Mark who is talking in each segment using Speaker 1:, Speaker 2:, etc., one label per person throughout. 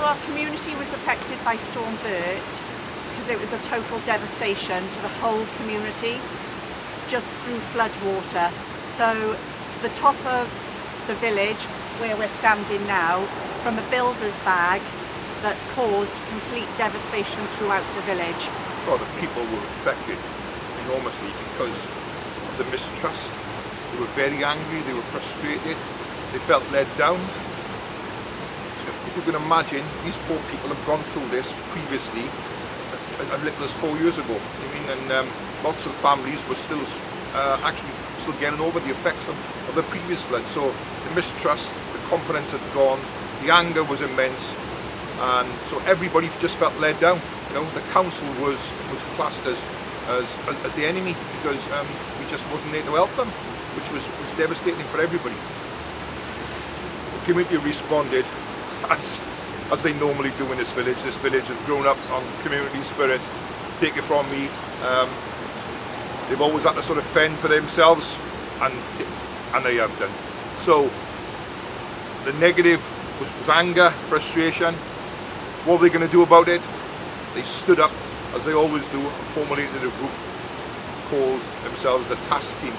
Speaker 1: So our community was affected by Storm Bert because it was a total devastation to the whole community just through flood water. So the top of the village where we're standing now, from a builder's bag that caused complete devastation throughout the village.
Speaker 2: Well, the people were affected enormously because of the mistrust. They were very angry, they were frustrated, they felt let down. If you can imagine, these poor people have gone through this previously, as little as 4 years ago. I mean, and lots of families were still actually getting over the effects of the previous flood. So the mistrust, the confidence had gone, the anger was immense, and so everybody just felt let down. You know, the council was classed as the enemy because we just wasn't there to help them, which was devastating for everybody. The community responded as they normally do in this village. This village has grown up on community spirit. Take it from me. They've always had to sort of fend for themselves, and they have done. So the negative was anger, frustration. What were they going to do about it? They stood up, as they always do, and formulated a group called themselves the Task Team,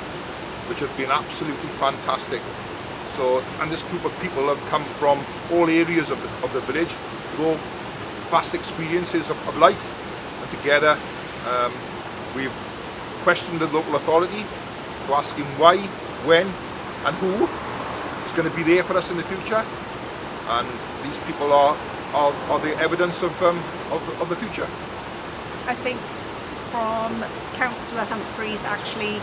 Speaker 2: which have been absolutely fantastic. So, and this group of people have come from all areas of the village, with all vast experiences of life, and together we've questioned the local authority to ask him why, when and who is going to be there for us in the future, and these people are the evidence of the future.
Speaker 1: I think from Councillor Humphreys actually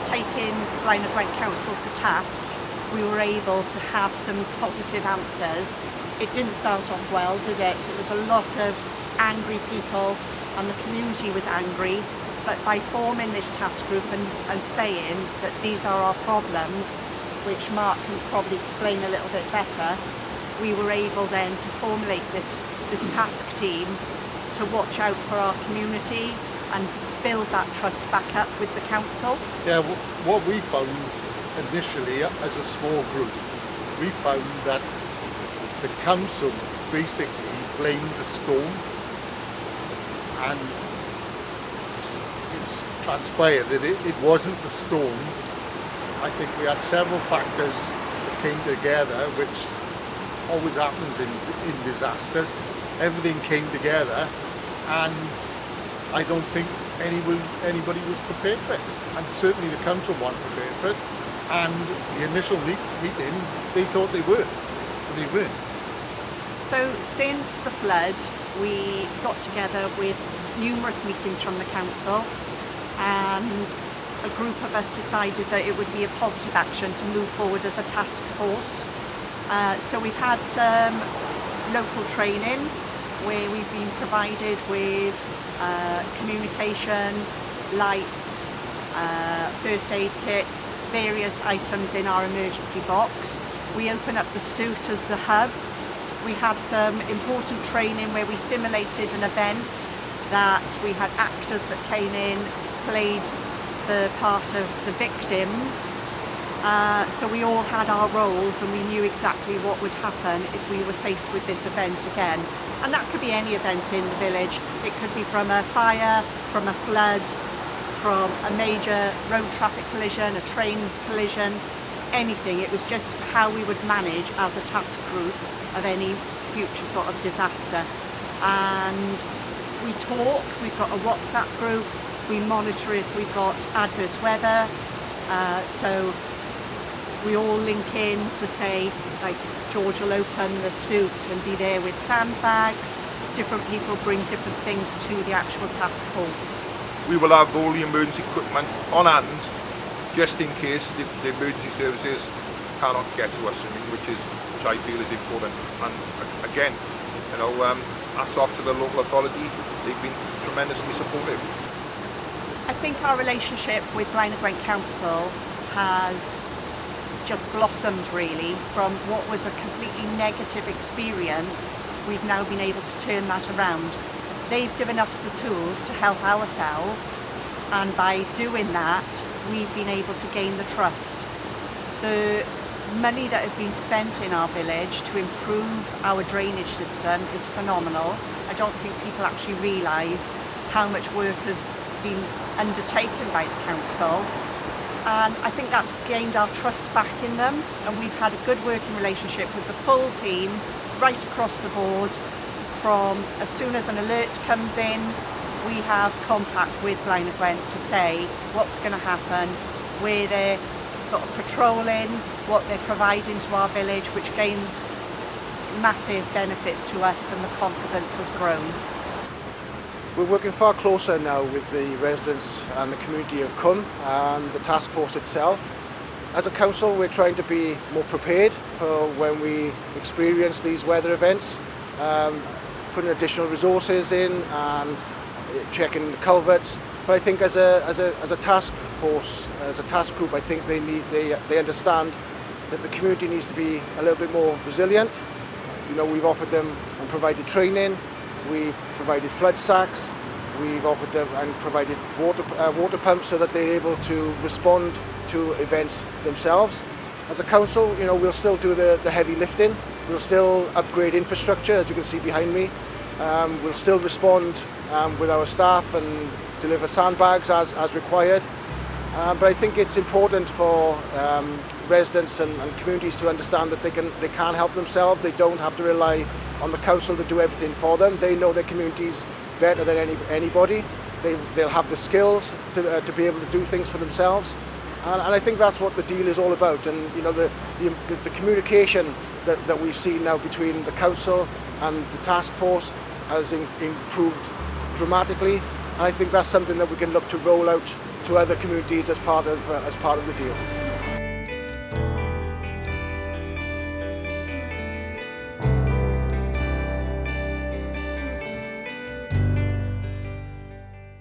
Speaker 1: taking Blaenau Gwent Council to task, we were able to have some positive answers. It didn't start off well, did it? It was a lot of angry people and the community was angry, but by forming this task group and saying that these are our problems, which Mark can probably explain a little bit better, we were able then to formulate this task team to watch out for our community and build that trust back up with the council.
Speaker 3: Yeah, what we found initially as a small group, we found that the council basically blamed the storm, and it's transpired that it wasn't the storm. I think we had several factors that came together, which always happens in disasters. Everything came together, and I don't think anybody was prepared for it, and certainly the council weren't prepared for it. And the initial meetings, they thought they were, but they weren't.
Speaker 1: So since the flood, we got together with numerous meetings from the council, and a group of us decided that it would be a positive action to move forward as a task force. So we've had some local training where we've been provided with communication, lights, first aid kits, various items in our emergency box. We open up the Stoot as the hub. We had some important training where we simulated an event that we had actors that came in, played the part of the victims. So we all had our roles and we knew exactly what would happen if we were faced with this event again. And that could be any event in the village. It could be from a fire, from a flood, from a major road traffic collision, a train collision, anything. It was just how we would manage as a task group of any future sort of disaster. And we talk, we've got a WhatsApp group, we monitor if we've got adverse weather, so we all link in to say, like, George will open the Stoot and be there with sandbags. Different people bring different things to the actual task force.
Speaker 2: We will have all the emergency equipment on hand just in case the emergency services cannot get to us, which I feel is important. And again, you know, hats off to the local authority. They've been tremendously supportive.
Speaker 1: I think our relationship with Blaenau Gwent Council has just blossomed really. From what was a completely negative experience, we've now been able to turn that around. They've given us the tools to help ourselves, and by doing that we've been able to gain the trust. The money that has been spent in our village to improve our drainage system is phenomenal. I don't think people actually realise how much work has been undertaken by the council, and I think that's gained our trust back in them, and we've had a good working relationship with the full team right across the board. From as soon as an alert comes in, we have contact with Blaenau Gwent to say what's going to happen, where they're sort of patrolling, what they're providing to our village, which gained massive benefits to us, and the confidence has grown.
Speaker 4: We're working far closer now with the residents and the community of Gwent and the Taskforce itself. As a council, we're trying to be more prepared for when we experience these weather events, putting additional resources in and checking the culverts. But I think as a task force, as a task group, I think they understand that the community needs to be a little bit more resilient. You know, we've offered them and provided training, we've provided flood sacks, we've offered them and provided water pumps so that they're able to respond to events themselves. As a council, you know, we'll still do the heavy lifting. We'll still upgrade infrastructure, as you can see behind me. We'll still respond with our staff and deliver sandbags as required. But I think it's important for residents and communities to understand that they can help themselves. They don't have to rely on the council to do everything for them. They know their communities better than anybody. They'll have the skills to be able to do things for themselves. And I think that's what the deal is all about. And you know, the communication that we've seen now between the council and the task force has improved dramatically. And I think that's something that we can look to roll out to other communities as part of the deal.